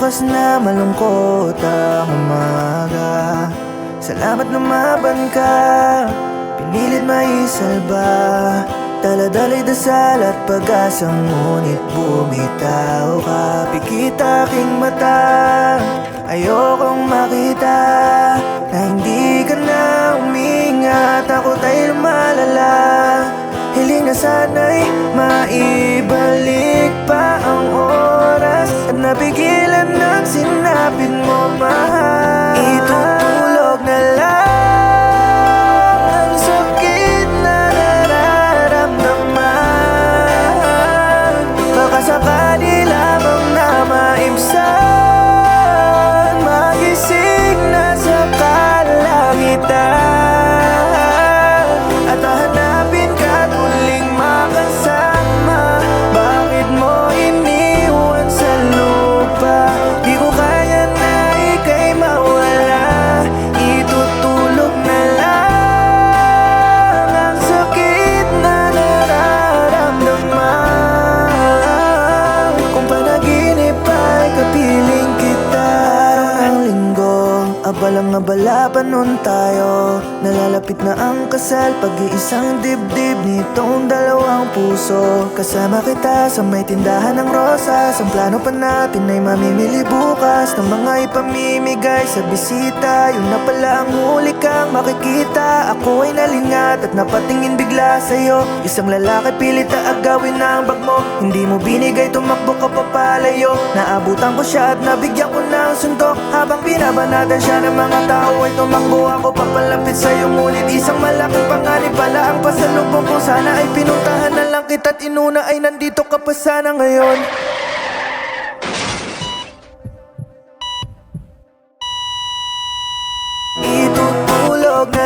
bukas na malungkot ang umaga. Salamat lumaban ka, pinilit maisalba. Dala-dala'y dasal at pag-asang ngunit bumitaw ka. Pikit aking mata, ayokong makita na hindi ka na umingat. Ako't ay lumalala, hiling na sana'y maibalik pa ang oras at napigilan ng sinapit mo, mahal. Itutulog na lang ang sakit na nararamdaman. Baka sakali lamang na maibsan, magising na sa kalangitan at hahanapin ka at muling makasama. Bakit mo iniwan sa lupa? Di ko kaya na ika'y mawala. Itutulog na lang ang sakit na nararamdaman. Kung panaginip ay kapiling kita. Araw ng linggo, abalang-abala pa nun tayo. Nalalapit na ang kasal, pag-iisang dibdib nitong dalawang puso. Kasama kita sa may tindahan ng rosas. Ang plano pa natin ay mamimili bukas ng mga ipamimigay sa bisita. Yun na pala ang huli kang makikita. Ako ay nalingat at napatingin bigla sa'yo. Isang lalaki pilit na agawin na ang bag mo. Hindi mo binigay, tumakbo ka papalayo. Naabutan ko siya at nabigyan ko ng sundok. Habang binabanatan siya ng mga tao ay tumakbo ako papalapit sa'yo. Ngunit isang malaking panganib pala ang pasalubong ko. Sana ay pinuntahan na lang kita't inuna ay nandito ka pa sana ngayon. Itutulog na